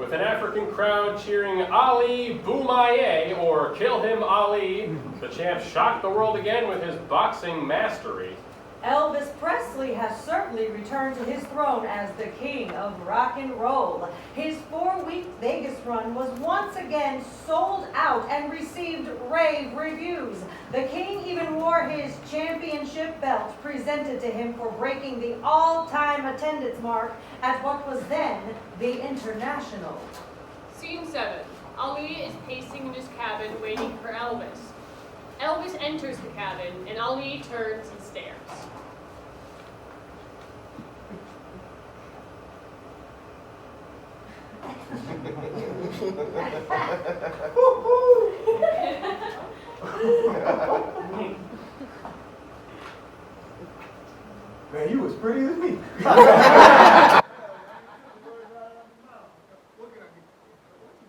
with an African crowd cheering Ali Boumaye or Kill Him Ali, the champ shocked the world again with his boxing mastery. Elvis Presley has certainly returned to his throne as the king of rock and roll. His 4-week Vegas run was once again sold out and received rave reviews. The king even wore his championship belt presented to him for breaking the all-time attendance mark at what was then the International. Scene 7. Ali is pacing in his cabin waiting for Elvis. Elvis enters the cabin and Ali turns and stares. Man, you as pretty as me.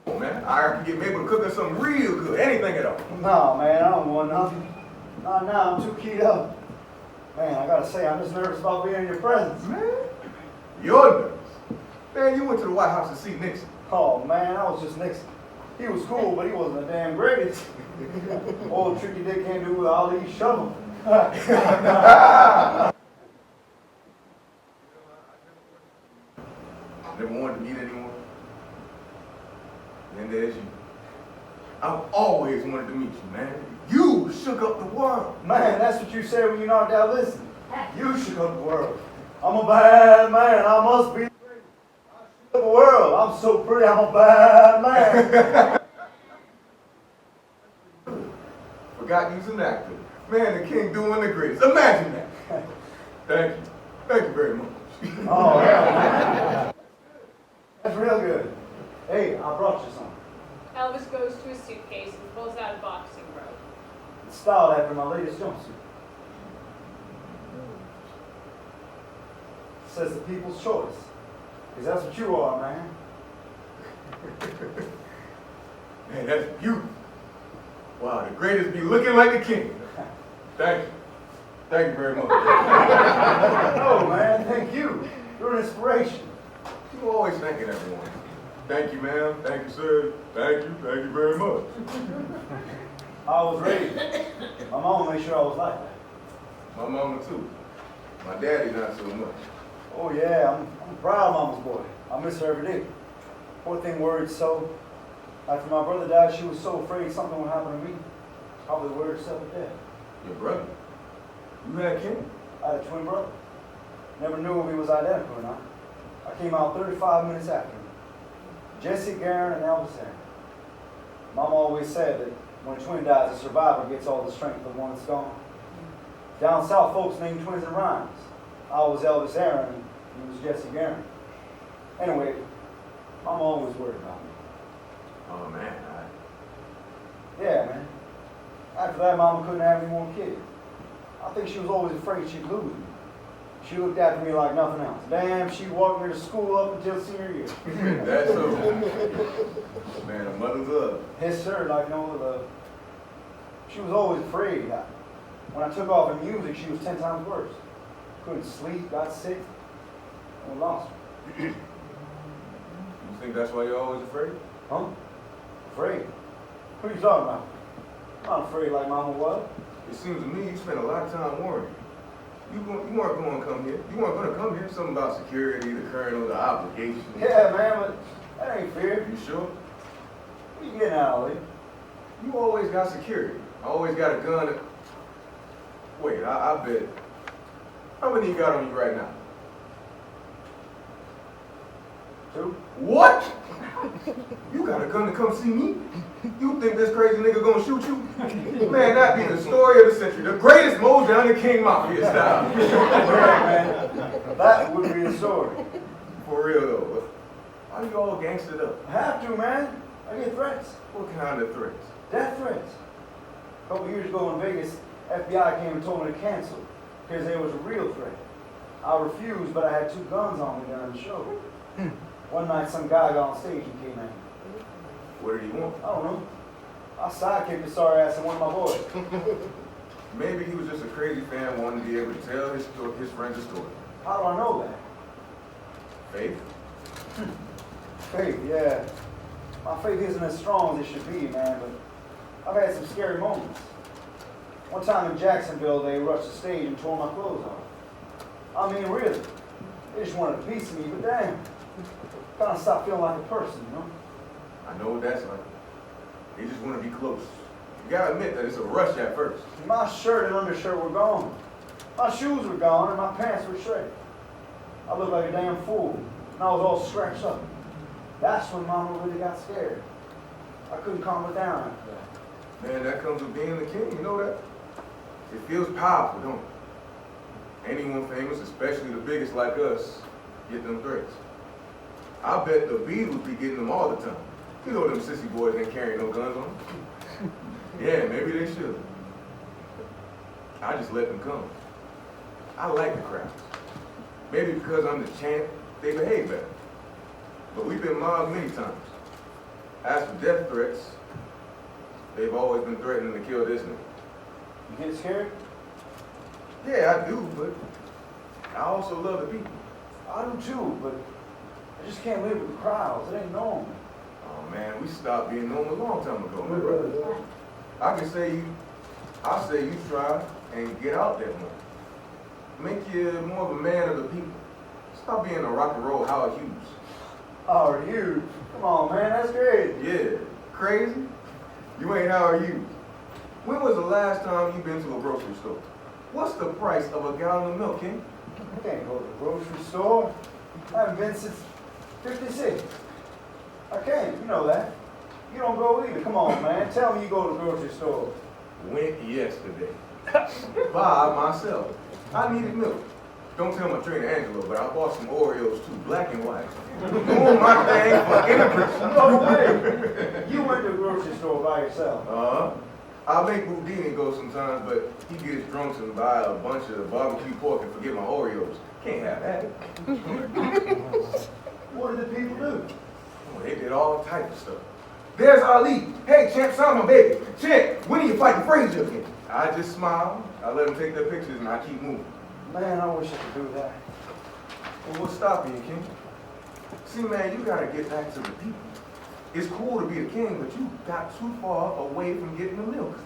Oh, man, I have to get able to cook us something real good, anything at all. No, man, I don't want nothing. Not now, I'm too keyed up. Man, I gotta say, I'm just nervous about being in your presence. Man, you're nervous. Man, you went to the White House to see Nixon. Oh, man, I was just Nixon. He was cool, but he wasn't the damn greatest. Old tricky dick can't do with all these shovel. Never wanted to meet anyone. And there's you. I've always wanted to meet you, man. You shook up the world. Man, that's what you said when you knocked out Listen. You shook up the world. I'm a bad man, I must be. I shook up the world. I'm so pretty, I'm a bad man. Forgot you's an actor. Man, the king doing the greatest. Imagine that. Thank you. Thank you very much. Oh, yeah. That's real good. Hey, I brought you something. Elvis goes to his suitcase and pulls out a boxing robe. It's styled after my latest jumpsuit. It says the people's choice. Because that's what you are, man. Man, that's beautiful. Wow, the greatest be looking like the king. Thank you. Thank you very much. Oh, man, thank you. You're an inspiration. You always thanking everyone. Thank you, ma'am. Thank you, sir. Thank you. Thank you very much. I was raised. My mama made sure I was like that. My mama, too. My daddy, not so much. Oh, yeah, I'm a proud mama's boy. I miss her every day. Poor thing worried so. After my brother died, she was so afraid something would happen to me. Probably worried herself to death. Your brother? You had king? I had a twin brother. Never knew if he was identical or not. I came out 35 minutes after him. Jesse Guerin and Elvis Aaron. Mama always said that when a twin dies, a survivor gets all the strength of one that's gone. Down south, folks named twins in rhymes. I was Elvis Aaron, and he was Jesse Guerin. Anyway, Mama always worried about me. Oh, man. Yeah, man. After that, Mama couldn't have any more kids. I think she was always afraid she'd lose me. She looked after me like nothing else. Damn, she walked me to school up until senior year. That's so. Man, a mother's love. Yes, sir, like no other love. She was always afraid. When I took off in music, she was 10 times worse. Couldn't sleep, got sick, and lost her. You think that's why you're always afraid? Huh? Afraid? What are you talking about? I'm not afraid like Mama was. It seems to me you spent a lot of time worrying. You weren't going to come here. You weren't going to come here. Something about security, the colonel, the obligation. Yeah, man, but that ain't fair. You sure? What are you getting out of it? You always got security. Always got a gun. Wait, I bet. How many you got on you right now? 2? What? You got a gun to come see me? You think this crazy nigga gonna shoot you? Man, that be the story of the century. The greatest mows down the King Mafia style. Yeah, man. That would be the story. For real though. Why you all gangstered up? I have to, man. I get threats. What kind of threats? Death threats. A couple years ago in Vegas, FBI came and told me to cancel because there was a real threat. I refused, but I had 2 guns on me during the show. One night, some guy got on stage and came at me. What did he want? I don't know. I sidekicked his sorry ass and one of my boys. Maybe he was just a crazy fan wanting to be able to tell his friends a story. How do I know that? Faith? Faith, yeah. My faith isn't as strong as it should be, man, but I've had some scary moments. One time in Jacksonville, they rushed the stage and tore my clothes off. I mean, really. They just wanted a piece of me, but damn. Kind of stopped feeling like a person, you know? I know what that's like. They just want to be close. You gotta admit that it's a rush at first. My shirt and undershirt were gone. My shoes were gone and my pants were shredded. I looked like a damn fool, and I was all scratched up. That's when Mama really got scared. I couldn't calm her down after that. Man, that comes with being the king, you know that? It feels powerful, don't it? Anyone famous, especially the biggest like us, get them threats. I bet the Beatles be getting them all the time. You know them sissy boys ain't carrying no guns on them. Yeah, maybe they should. I just let them come. I like the crowds. Maybe because I'm the champ, they behave better. But we've been mobbed many times. As for death threats, they've always been threatening to kill this nigga. You get scared? Yeah, I do, but I also love the people. I do too, but I just can't live with crowds. It ain't normal. Oh man, we stopped being normal a long time ago, my brother. I say you try and get out there more. Make you more of a man of the people. Stop being a rock and roll Howard Hughes. Howard Hughes? Come on, man, that's great. Yeah, crazy? You ain't Howard Hughes. When was the last time you been to a grocery store? What's the price of a gallon of milk, King? I can't go to the grocery store. I haven't been since 56. I can't, you know that. You don't go either. Come on, man. Tell me you go to the grocery store. Went yesterday. By myself. I needed milk. Don't tell my trainer Angelo, but I bought some Oreos too, black and white. Doing my thing for immigrants. No way. You went to the grocery store by yourself. I make Boudini go sometimes, but he gets drunk and buy a bunch of barbecue pork and forget my Oreos. Can't have that. What did the people do? Oh, they did all types of stuff. There's Ali. Hey, Champ, sign my baby. Champ, when are you fighting Frazier again? I just smile, I let them take their pictures, and I keep moving. Man, I wish I could do that. Well, what's stopping you, King? See, man, you gotta get back to the people. It's cool to be a king, but you got too far away from getting the milk.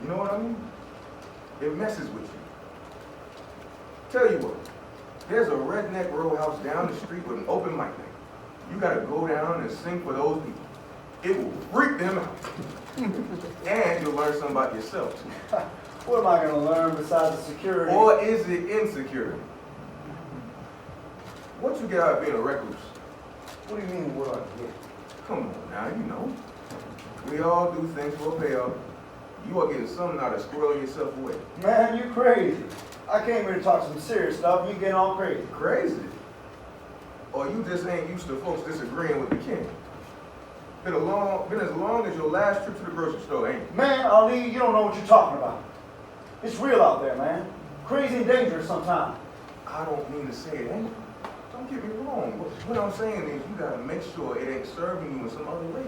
You know what I mean? It messes with you. Tell you what, there's a redneck row house down the street with an open mic night. You gotta go down and sing for those people. It will freak them out. And you'll learn something about yourself, too. What am I going to learn besides the security? Or is it insecurity? What you get out of being a recluse? What do you mean, what do I get? Come on now, you know. We all do things for a payoff. You are getting something out of squirreling yourself away. Man, you crazy. I came here to talk some serious stuff, and you getting all crazy. Crazy? Or you just ain't used to folks disagreeing with the king. Been as long as your last trip to the grocery store, ain't it? Man, Ali, you don't know what you're talking about. It's real out there, man. Crazy and dangerous sometimes. I don't mean to say it ain't. Don't get me wrong. What I'm saying is you gotta make sure it ain't serving you in some other way.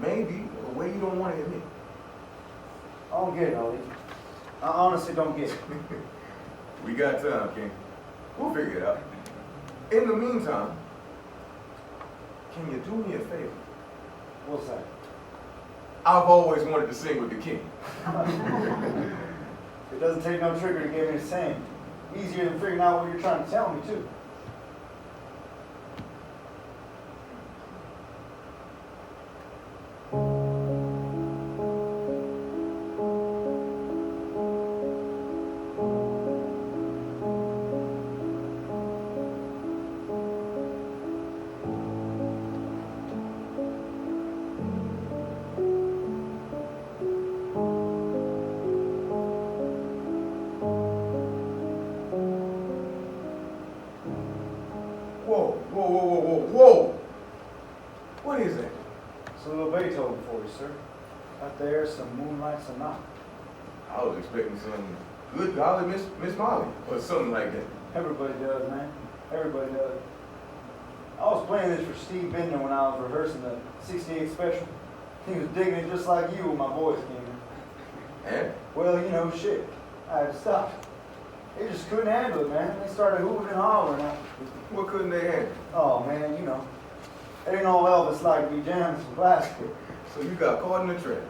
Maybe a way you don't want to admit. I don't get it, Ali. I honestly don't get it. We got time, King. We'll figure it out. In the meantime, can you do me a favor? What's that? I've always wanted to sing with the king. It doesn't take no trigger to get me to sing. Easier than figuring out what you're trying to tell me, too. Whoa. What is that? It's a little Beethoven for you, sir. Out there, some Moonlight Sonata. I was expecting some good golly Miss Molly or something like that. Everybody does, man. Everybody does. I was playing this for Steve Bender when I was rehearsing the 68 special. He was digging it just like you when my boys came in. And? Well, you know, shit. I had to stop. They just couldn't handle it, man. They started hooting and hollering. What couldn't they handle? Oh, man, you know. Ain't no Elvis like me jamming some classical. So you got caught in the trap.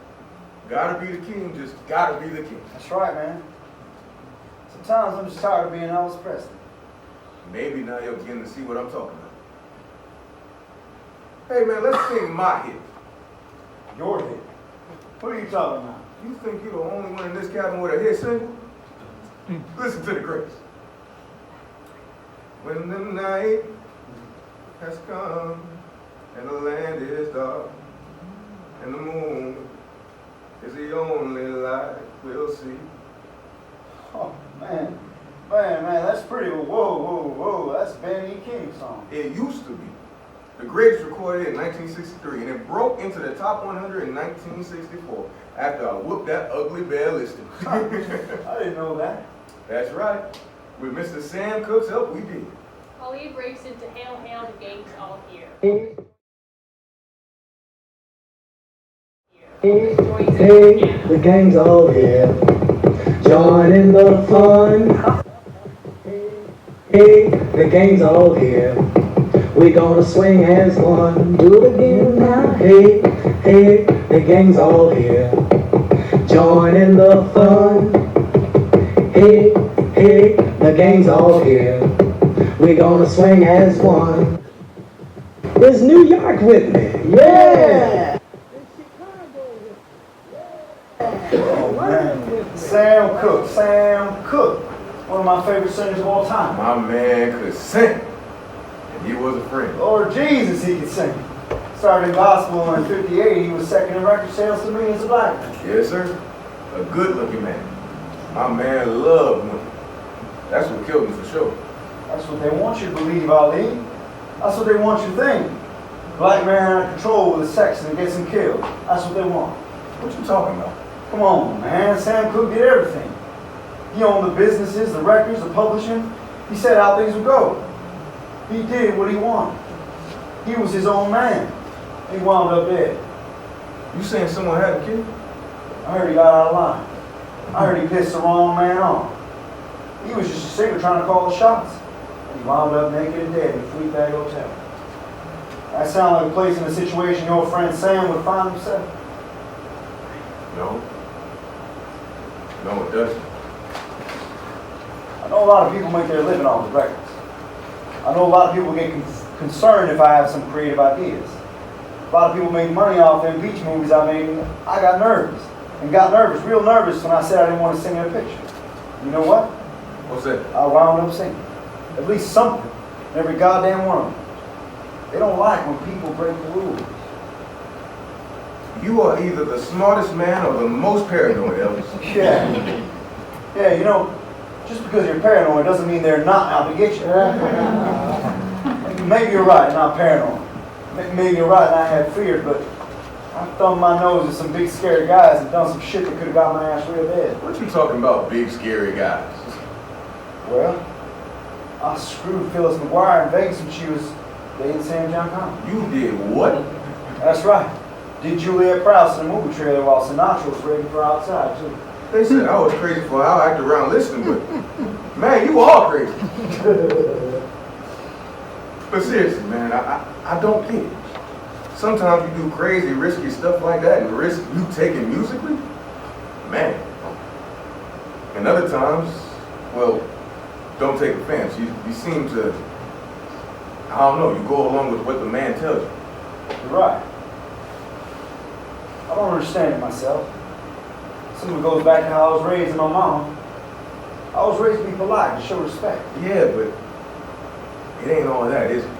Gotta be the king, just gotta be the king. That's right, man. Sometimes I'm just tired of being Elvis Presley. Maybe now you're beginning to see what I'm talking about. Hey man, let's sing my hit. Your hit. What are you talking about? You think you're the only one in this cabin with a hit single? Listen to the grace. When the night has come and the land is dark and the moon is the only light we'll see. Oh, man. Man, that's pretty. Whoa. That's Ben E. King's song. It used to be. The greatest recorded in 1963, and it broke into the top 100 in 1964 after I whooped that ugly bear listing. I didn't know that. That's right. With Mr. Sam Cooke's help, we did. Ali breaks into Hail, Hail, the gang's all here. Hey, the gang's all here, joining the fun. Hey, the gang's all here, we gonna swing as one. Do it again now. Hey, the gang's all here, joining the fun. Hey, the gang's all here, we gonna swing as one. Is New York with me? Yeah! Oh, man. Sam Cooke. One of my favorite singers of all time. My man could sing, and he was a friend. Lord Jesus, he could sing. Started in gospel in '58. He was second in record sales to millions of black men. Yes, sir. A good-looking man. My man loved women. That's what killed him for sure. That's what they want you to believe, Ali. That's what they want you to think. Black man out of control with his sex and gets him killed. That's what they want. What you talking about? Come on, man. Sam Cooke did everything. He owned the businesses, the records, the publishing. He said how things would go. He did what he wanted. He was his own man. He wound up dead. You saying someone had a kid? I heard he got out of line. I heard he pissed the wrong man off. He was just a singer trying to call the shots. And he wound up naked and dead in a Fleabag hotel. That sounds like a place in a situation your friend Sam would find himself. No. No, it doesn't. I know a lot of people make their living off of records. I know a lot of people get concerned if I have some creative ideas. A lot of people make money off them beach movies I made. I got nervous. And got nervous, real nervous, when I said I didn't want to sing in a picture. You know what? What's that? I wound up singing. At least something. Every goddamn one of them. They don't like when people break the rules. You are either the smartest man or the most paranoid, Elvis. Yeah, you know, just because you're paranoid doesn't mean they're not out to get you. Maybe you're right, not paranoid. Maybe you're right and I have fears, but I thumbed my nose at some big scary guys and done some shit that could have got my ass real dead. What you talking about, big scary guys? Well, I screwed Phyllis McGuire in Vegas when she was dating Sam John Connor. You did what? That's right. Did Juliet Prowse in a movie trailer while Sinatra was raping her outside, too. They said I was crazy for how I act around listening, but man, you all crazy. But seriously, man, I don't get it. Sometimes you do crazy, risky stuff like that and risk you taking musically, man. And other times, well, don't take offense. You seem to, I don't know, you go along with what the man tells you. You're right. I don't understand it myself. Some of it goes back to how I was raised and my mom. I was raised to be polite and show respect. Yeah, but it ain't all that, is it?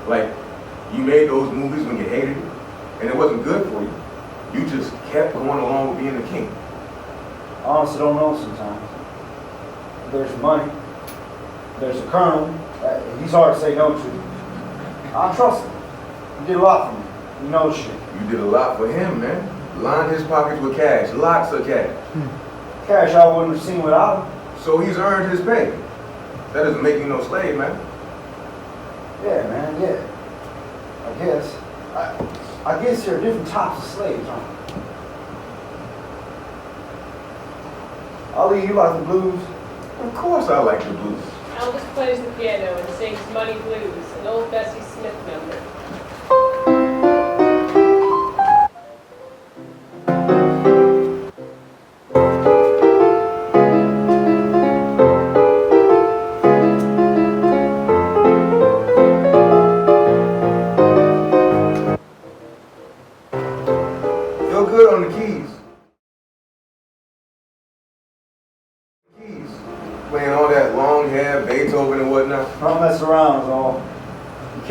Like, you made those movies when you hated it, and it wasn't good for you. You just kept going along with being the king. I honestly don't know sometimes. There's money. There's a colonel. He's hard to say no to. I trust him. He did a lot for me. You know shit. You did a lot for him, man. Lined his pockets with cash, lots of cash. Cash I wouldn't have seen without him. So he's earned his pay. That doesn't make you no slave, man. Yeah, man, yeah. I guess. I guess there are different types of slaves, huh? Ali, you like the blues? Of course I like the blues. Elvis plays the piano and sings Money Blues, an old Bessie Smith number.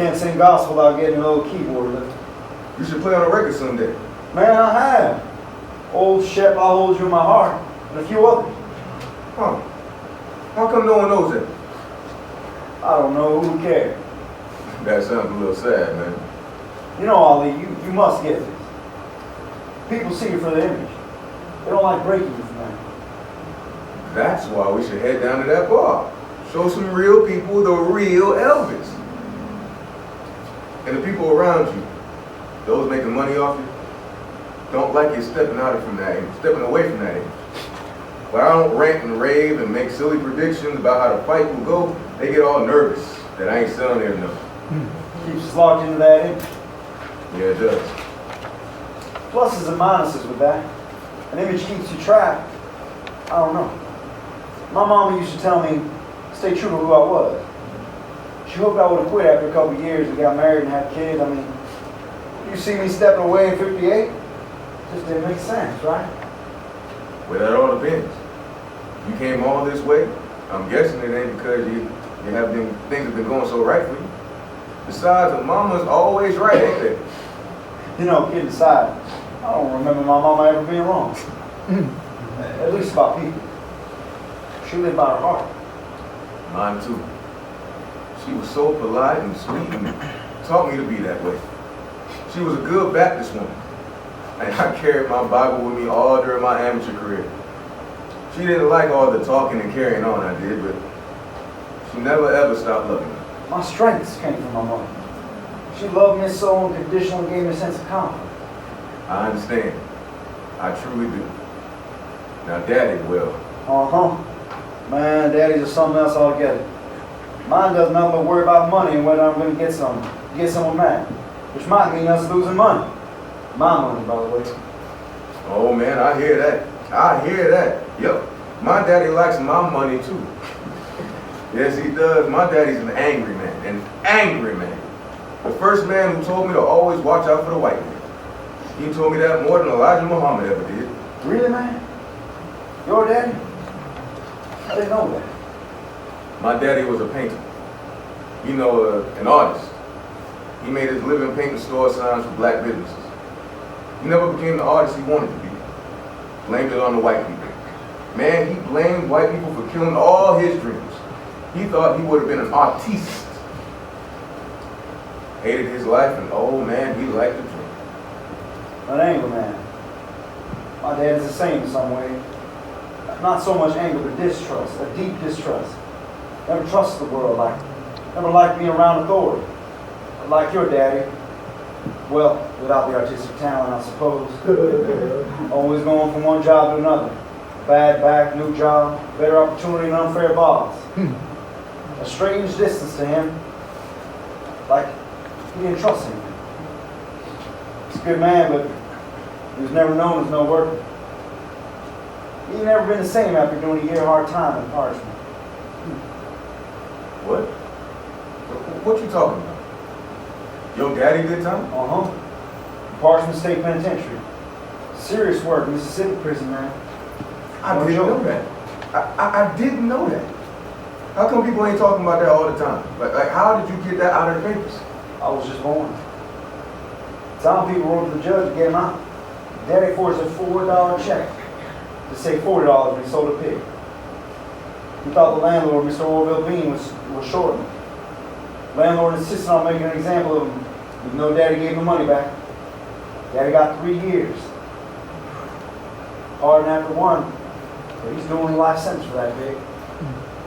can't sing gospel without getting a little keyboard lift. You should play on a record someday. Man, I have. Old Shep, I'll hold you in my heart, and a few others. Huh. How come no one knows that? I don't know, who cares? That sounds a little sad, man. You know, Ali, you must get this. People see you for the image. They don't like breaking you from that. That's why we should head down to that bar. Show some real people the real Elvis. And the people around you, those making money off you, don't like you stepping away from that image. When I don't rant and rave and make silly predictions about how the fight will go, they get all nervous that I ain't selling there enough. Keeps us locked into that image. Yeah, it does. Pluses and minuses with that. An image keeps you trapped. I don't know. My mama used to tell me, stay true to who I was. She hoped I would have quit after a couple of years and got married and had kids. I mean, you see me stepping away in 58? Just didn't make sense, right? Well, that all depends. You came all this way, I'm guessing it ain't because things have been going so right for you. Besides, the mama's always right, ain't they? You know, kidding aside, I don't remember my mama ever being wrong. At least about people. She lived by her heart. Mine too. She was so polite and sweet and taught me to be that way. She was a good Baptist woman. And I carried my Bible with me all during my amateur career. She didn't like all the talking and carrying on I did, but she never ever stopped loving me. My strengths came from my mother. She loved me so unconditionally and gave me a sense of confidence. I understand. I truly do. Now, Daddy, well, Man, daddies are something else altogether. Mine does nothing but worry about money and whether I'm going to get someone mad. Which might mean us losing money. My money, by the way. oh man, I hear that. Yep. My daddy likes my money too. Yes, he does. My daddy's an angry man. The first man who told me to always watch out for the white man. He told me that more than Elijah Muhammad ever did. Really, man? Your daddy? I didn't know that. My daddy was a painter. An artist. He made his living painting store signs for black businesses. He never became the artist he wanted to be. Blamed it on the white people. Man, he blamed white people for killing all his dreams. He thought he would have been an artiste. Hated his life, and oh man, he liked to drink. An anger man. My dad is the same in some way. Not so much anger, but distrust, a deep distrust. Never trusted the world never liked being around authority. Like your daddy. Well, without the artistic talent, I suppose. Always going from one job to another. Bad back, new job, better opportunity, and unfair boss. A strange distance to him. Like he didn't trust him. He's a good man, but he was never known as no worker. He'd never been the same after doing a year hard time in Parchment. What? What you talking about? Your daddy did time? Parchment State Penitentiary. Serious work, Mississippi prison, man. I didn't know that. I didn't know that. How come people ain't talking about that all the time? Like how did you get that out of the papers? I was just born. Some people wrote to the judge to get him out. Daddy forged a $4 check to say $40 when he sold a pig. He thought the landlord, Mr. Orville Bean, was shorting him. Landlord insisted on making an example of him, even though Daddy gave him the money back. Daddy got 3 years. Pardon after 1, but he's doing a life sentence for that pig.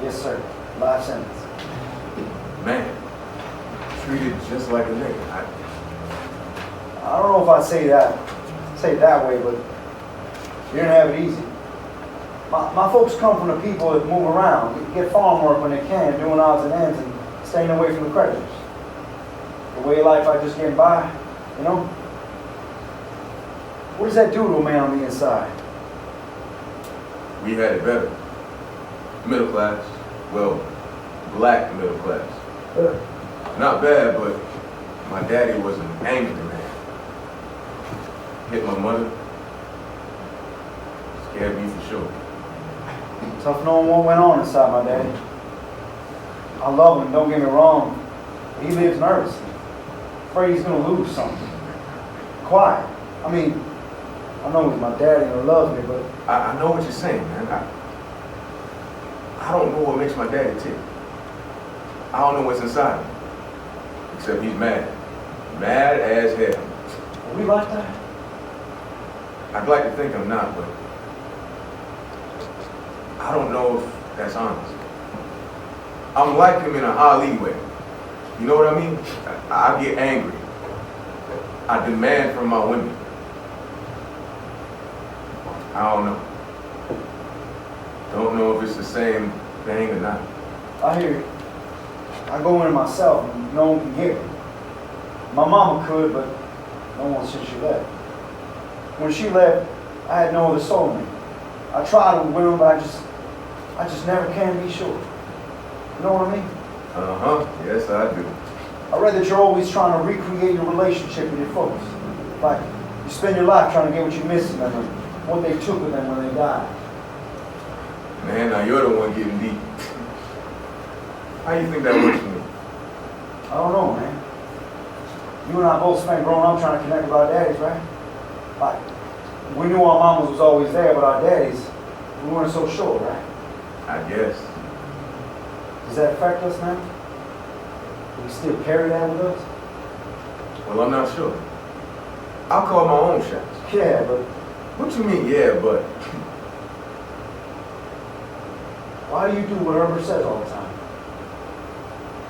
Yes, sir. Life sentence. Man, treated just like a nigga. I don't know if I'd say it that way, but you didn't have it easy. My folks come from the people that move around, get farm work when they can, doing odds and ends, and staying away from the creditors. The way of life I just getting by, you know? What does that do to a man on the inside? We had it better. Middle class. Well, black middle class. Not bad, but my daddy was an angry man. Hit my mother. Scared me for sure. Tough knowing what went on inside my daddy. I love him, don't get me wrong. He lives nervously. afraid he's gonna lose something. Quiet. I mean, I know he's my daddy and he loves me, but I know what you're saying, man. I don't know what makes my daddy tick. I don't know what's inside him. Except he's mad. Mad as hell. are we like that? I'd like to think I'm not, but I don't know if that's honest. I'm like him in an Ali way. You know what I mean? I get angry. I demand from my women. I don't know. Don't know if it's the same thing or not. I hear you. I go in myself and no one can hear me. My mama could, but no one since she left. When she left, I had no other soulmate. I tried with women, but I just never can be sure. You know what I mean? Uh-huh. Yes, I do. I read that you're always trying to recreate your relationship with your folks. Like, you spend your life trying to get what you miss in them and what they took with them when they died. Man, now you're the one getting deep. How you think that works for me? I don't know, man. You and I both spent growing up trying to connect with our daddies, right? Like, we knew our mamas was always there, but our daddies, we weren't so sure, right? I guess. Does that affect us, man? Do we still carry that with us? Well, I'm not sure. I'll call my own shots. Yeah, but What you mean, yeah, but? why do you do what Herbert says all the time?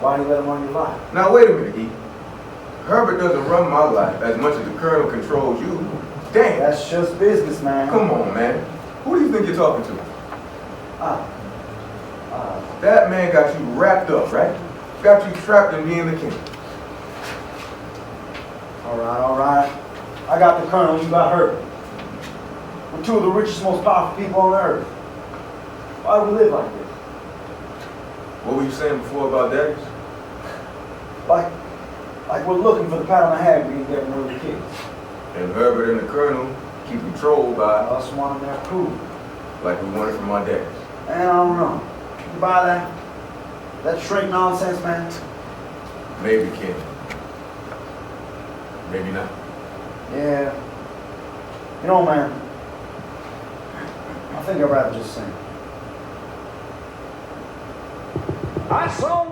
Why do you let him run your life? Now, wait a minute, E. Herbert doesn't run my life as much as the Colonel controls you. Damn. That's just business, man. Come on, man. Who do you think you're talking to? Ah. That man got you wrapped up, right? Got you trapped in being the king. All right. I got the Colonel, you got Herbert. We're two of the richest, most powerful people on earth. Why do we live like this? What were you saying before about daddies? Like we're looking for the pat on the head we can get when we were kids. And Herbert and the Colonel keep controlled by Us wanting their proof. like we wanted from our daddies. And I don't know. You buy that? That shrink nonsense, man? Maybe king. Maybe not. Yeah. You know, man, I think I'd rather just sing. I saw